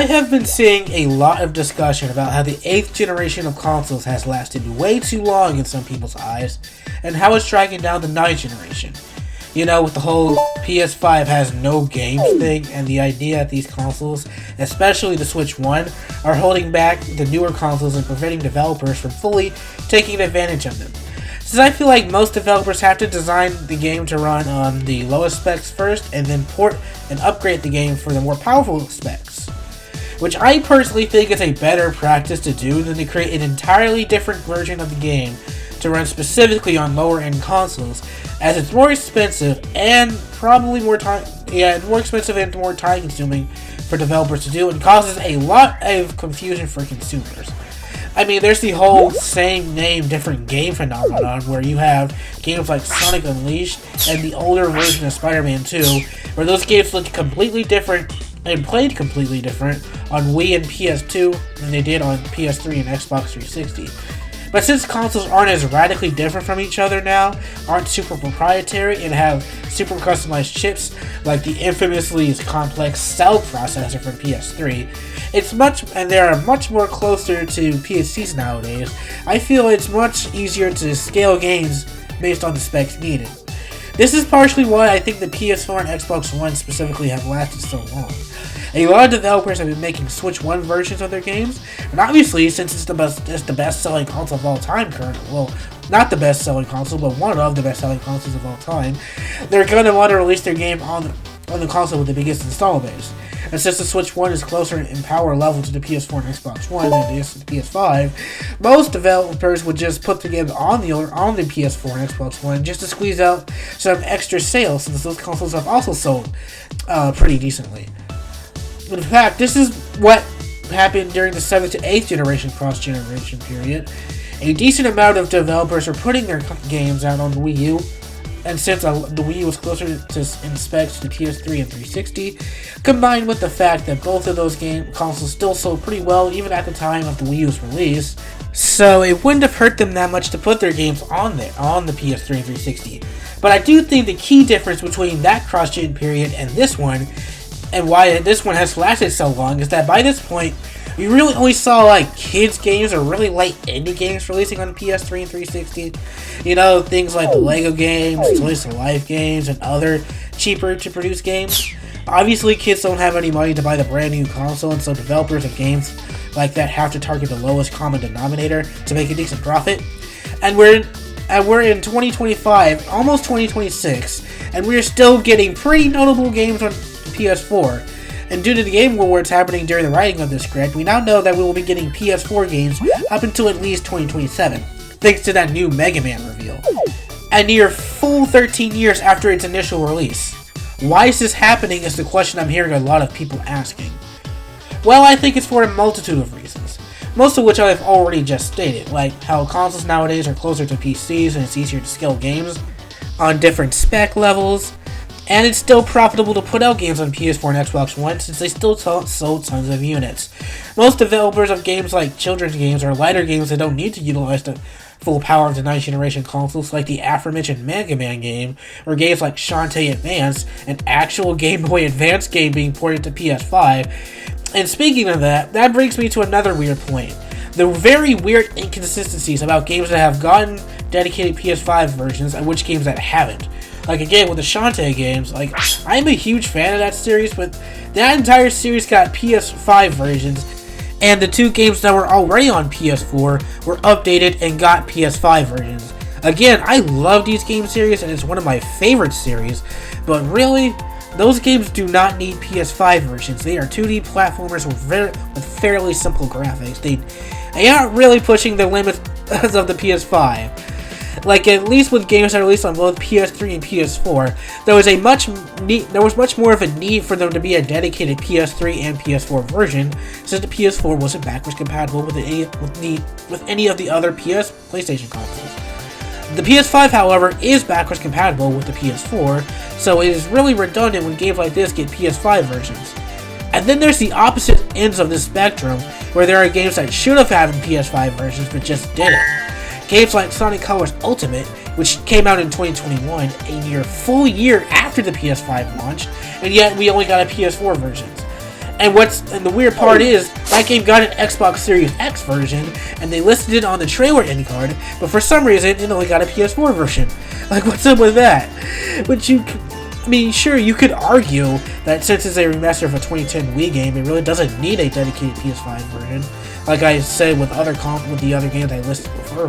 I have been seeing a lot of discussion about how the 8th generation of consoles has lasted way too long in some people's eyes, and how it's dragging down the 9th generation. You know, with the whole PS5 has no games thing, and the idea that these consoles, especially the Switch 1, are holding back the newer consoles and preventing developers from fully taking advantage of them. Since I feel like most developers have to design the game to run on the lowest specs first, and then port and upgrade the game for the more powerful specs. Which I personally think is a better practice to do than to create an entirely different version of the game to run specifically on lower end consoles, as it's more expensive and probably more time consuming for developers to do, and causes a lot of confusion for consumers. I mean, there's the whole same name, different game phenomenon, where you have games like Sonic Unleashed and the older version of Spider-Man 2, where those games looked completely different and played completely different on Wii and PS2 than they did on PS3 and Xbox 360. But since consoles aren't as radically different from each other now, aren't super proprietary, and have super customized chips like the infamously complex Cell processor from PS3, they are much more closer to PSCs nowadays. I feel it's much easier to scale games based on the specs needed. This is partially why I think the PS4 and Xbox One specifically have lasted so long. A lot of developers have been making Switch 1 versions of their games, and obviously, since it's the best-selling console of all time currently, well, not the best-selling console, but one of the best-selling consoles of all time, they're going to want to release their game on the console with the biggest install base. And since the Switch 1 is closer in power level to the PS4 and Xbox One than it is to the PS5, most developers would just put the game on the PS4 and Xbox One just to squeeze out some extra sales, since those consoles have also sold pretty decently. In fact, this is what happened during the 7th to 8th generation cross-generation period. A decent amount of developers are putting their games out on the Wii U, and since the Wii U was closer in specs to the PS3 and 360, combined with the fact that both of those consoles still sold pretty well even at the time of the Wii U's release, so it wouldn't have hurt them that much to put their games on the PS3 and 360. But I do think the key difference between that cross-gen period and this one, and why this one has lasted so long, is that by this point, we really only saw like kids games or really light indie games releasing on the PS3 and 360. You know, things like the Lego games, Toys to Life games, and other cheaper to produce games. Obviously, kids don't have any money to buy the brand new console, and so developers of games like that have to target the lowest common denominator to make a decent profit. And we're in 2025, almost 2026, and we're still getting pretty notable games on PS4. And due to the game awards happening during the writing of this script, we now know that we will be getting PS4 games up until at least 2027, thanks to that new Mega Man reveal. A near full 13 years after its initial release. Why is this happening is the question I'm hearing a lot of people asking. Well, I think it's for a multitude of reasons, most of which I have already just stated, like how consoles nowadays are closer to PCs and it's easier to scale games on different spec levels, and it's still profitable to put out games on PS4 and Xbox One since they still sold tons of units. Most developers of games like children's games or lighter games that don't need to utilize the full power of the 9th generation consoles, like the aforementioned Mega Man game, or games like Shantae Advance, an actual Game Boy Advance game being ported to PS5. And speaking of that brings me to another weird point. The very weird inconsistencies about games that have gotten dedicated PS5 versions and which games that haven't. Like again, with the Shantae games, like I'm a huge fan of that series, but that entire series got PS5 versions, and the two games that were already on PS4 were updated and got PS5 versions. Again, I love these game series, and it's one of my favorite series, but really, those games do not need PS5 versions. They are 2D platformers with fairly simple graphics. They aren't really pushing the limits of the PS5. Like, at least with games that are released on both PS3 and PS4, there was much more of a need for them to be a dedicated PS3 and PS4 version, since the PS4 wasn't backwards compatible with any of the other PlayStation consoles. The PS5, however, is backwards compatible with the PS4, so it is really redundant when games like this get PS5 versions. And then there's the opposite ends of the spectrum, where there are games that should have had PS5 versions but just didn't. Games like Sonic Colors Ultimate, which came out in 2021, a near full year after the PS5 launched, and yet we only got a PS4 version. And the weird part is that game got an Xbox Series X version, and they listed it on the trailer end card, but for some reason it only got a PS4 version. Like, what's up with that? I mean, sure, you could argue that since it's a remaster of a 2010 Wii game, it really doesn't need a dedicated PS5 version, like I said with the other games I listed before.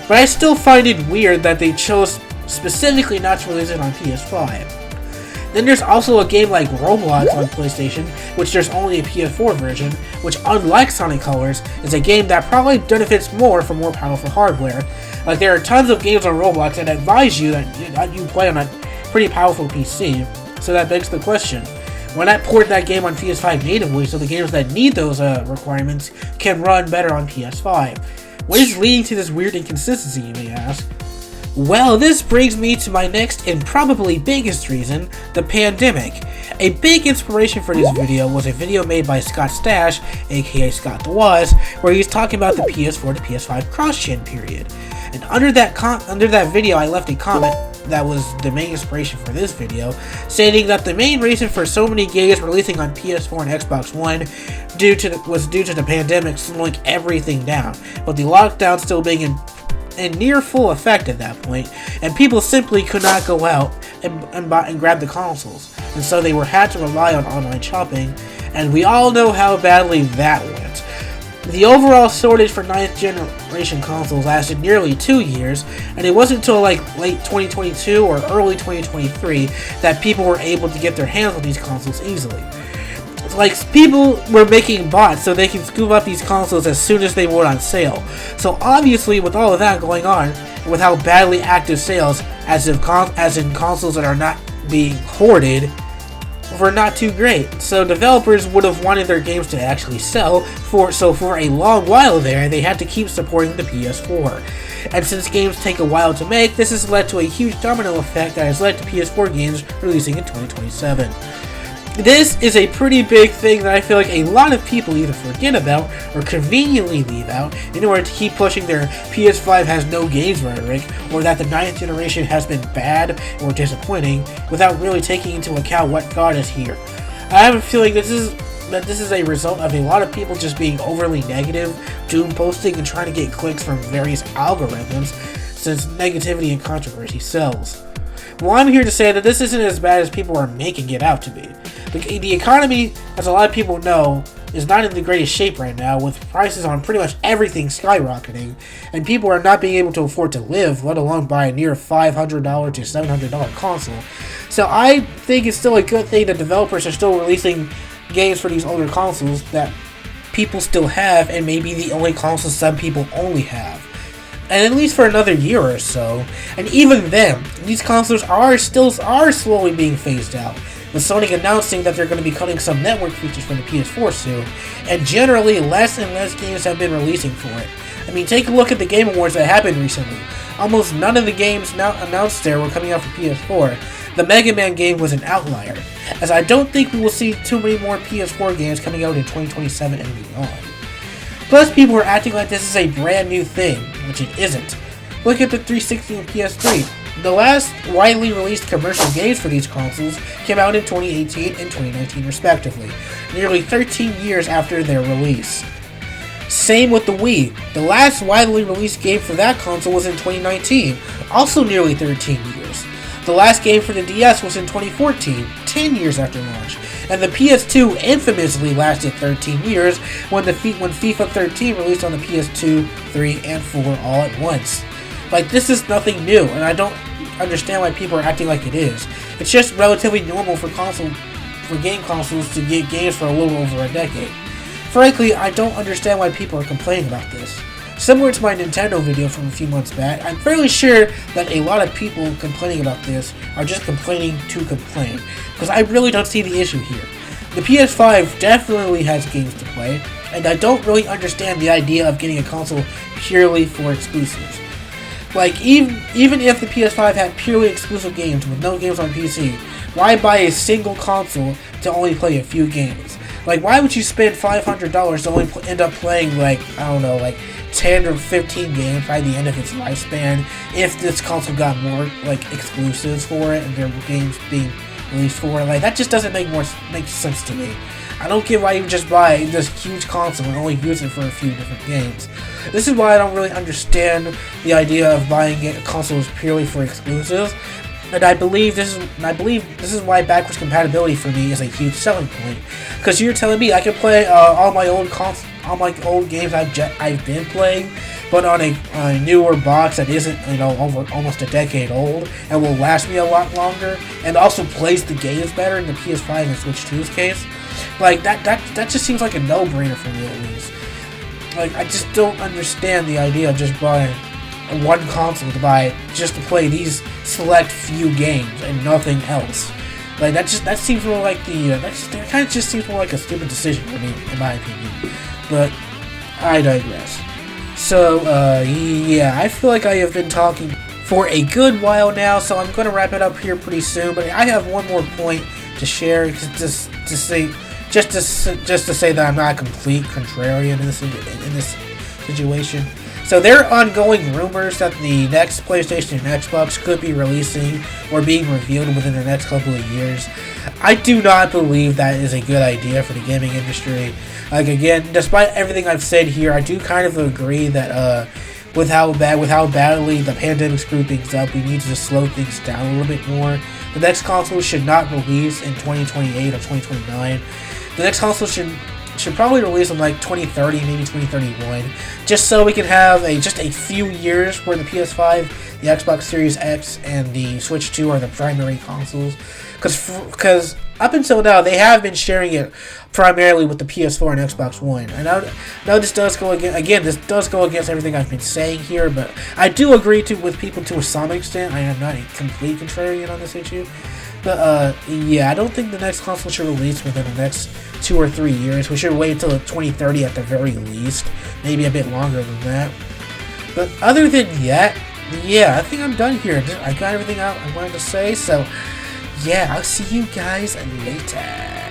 But I still find it weird that they chose specifically not to release it on PS5. Then there's also a game like Roblox on PlayStation, which there's only a PS4 version, which unlike Sonic Colors, is a game that probably benefits more from more powerful hardware. Like, there are tons of games on Roblox that advise you that you play on a pretty powerful PC, so that begs the question, why not port that game on PS5 natively so the games that need those requirements can run better on PS5? What is leading to this weird inconsistency, you may ask? Well, this brings me to my next and probably biggest reason, the pandemic. A big inspiration for this video was a video made by Scott Stash, aka Scott the Waz, where he's talking about the PS4 to PS5 cross-gen period. And under that video, I left a comment that was the main inspiration for this video, stating that the main reason for so many games releasing on PS4 and Xbox One was due to the pandemic slowing everything down, but the lockdown still being in near full effect at that point, and people simply could not go out and grab the consoles, and so they had to rely on online shopping, and we all know how badly that went. The overall shortage for 9th generation consoles lasted nearly 2 years, and it wasn't until like late 2022 or early 2023 that people were able to get their hands on these consoles easily. Like, people were making bots so they can scoop up these consoles as soon as they were on sale. So obviously, with all of that going on, and with how badly active sales, as in consoles that are not being hoarded, were not too great. So developers would have wanted their games to actually sell, for a long while there, they had to keep supporting the PS4. And since games take a while to make, this has led to a huge domino effect that has led to PS4 games releasing in 2027. This is a pretty big thing that I feel like a lot of people either forget about or conveniently leave out in order to keep pushing their PS5 has no games rhetoric, or that the 9th generation has been bad or disappointing, without really taking into account what got us here. I have a feeling this is a result of a lot of people just being overly negative, doom posting, and trying to get clicks from various algorithms, since negativity and controversy sells. Well, I'm here to say that this isn't as bad as people are making it out to be. The economy, as a lot of people know, is not in the greatest shape right now, with prices on pretty much everything skyrocketing, and people are not being able to afford to live, let alone buy a near $500 to $700 console. So I think it's still a good thing that developers are still releasing games for these older consoles that people still have, and maybe the only consoles some people only have. And at least for another year or so. And even then, these consoles are slowly being phased out, with Sony announcing that they're going to be cutting some network features from the PS4 soon, and generally less and less games have been releasing for it. I mean, take a look at the Game Awards that happened recently. Almost none of the games now announced there were coming out for PS4. The Mega Man game was an outlier, as I don't think we will see too many more PS4 games coming out in 2027 and beyond. Plus, people are acting like this is a brand new thing, which it isn't. Look at the 360 and PS3. The last widely released commercial games for these consoles came out in 2018 and 2019 respectively, nearly 13 years after their release. Same with the Wii. The last widely released game for that console was in 2019, also nearly 13 years. The last game for the DS was in 2014, 10 years after launch, and the PS2 infamously lasted 13 years when FIFA 13 released on the PS2, 3, and 4 all at once. Like, this is nothing new, and I don't understand why people are acting like it is. It's just relatively normal for game consoles to get games for a little over a decade. Frankly, I don't understand why people are complaining about this. Similar to my Nintendo video from a few months back, I'm fairly sure that a lot of people complaining about this are just complaining to complain, because I really don't see the issue here. The PS5 definitely has games to play, and I don't really understand the idea of getting a console purely for exclusives. Like, even if the PS5 had purely exclusive games with no games on PC, why buy a single console to only play a few games? Like, why would you spend $500 to only end up playing, like, I don't know, like 10 or 15 games by the end of its lifespan if this console got more, like, exclusives for it and there were games being released for it? Like, that just doesn't make sense to me. I don't get why you just buy this huge console and only use it for a few different games. This is why I don't really understand the idea of buying consoles purely for exclusives. And I believe this is why backwards compatibility for me is a huge selling point. Because you're telling me I can play all my old games I've been playing, but on a newer box that isn't, you know, over almost a decade old and will last me a lot longer, and also plays the games better in the PS5 and Switch 2's case. Like that just seems like a no-brainer for me, at least. Like, I just don't understand the idea of just buying one console just to play these select few games and nothing else. Like, that seems more like that kind of just seems more like a stupid decision for me, in my opinion. But I digress. So yeah, I feel like I have been talking for a good while now, so I'm going to wrap it up here pretty soon. But I have one more point to share, just to say that I'm not a complete contrarian in this situation. So there are ongoing rumors that the next PlayStation and Xbox could be releasing or being revealed within the next couple of years. I do not believe that is a good idea for the gaming industry. Like, again, despite everything I've said here, I do kind of agree that with how badly the pandemic screwed things up, we need to just slow things down a little bit more. The next console should not release in 2028 or 2029. The next console should probably release in like 2030, maybe 2031, just so we can have just a few years where the PS5, the Xbox Series X, and the Switch 2 are the primary consoles. Because up until now, they have been sharing it primarily with the PS4 and Xbox One. I know this does go against everything I've been saying here, but I do agree with people to some extent. I am not a complete contrarian on this issue. But, yeah, I don't think the next console should release within the next 2 or 3 years. We should wait until 2030 at the very least. Maybe a bit longer than that. But other than that, yeah, I think I'm done here. I got everything out I wanted to say, so, yeah, I'll see you guys later.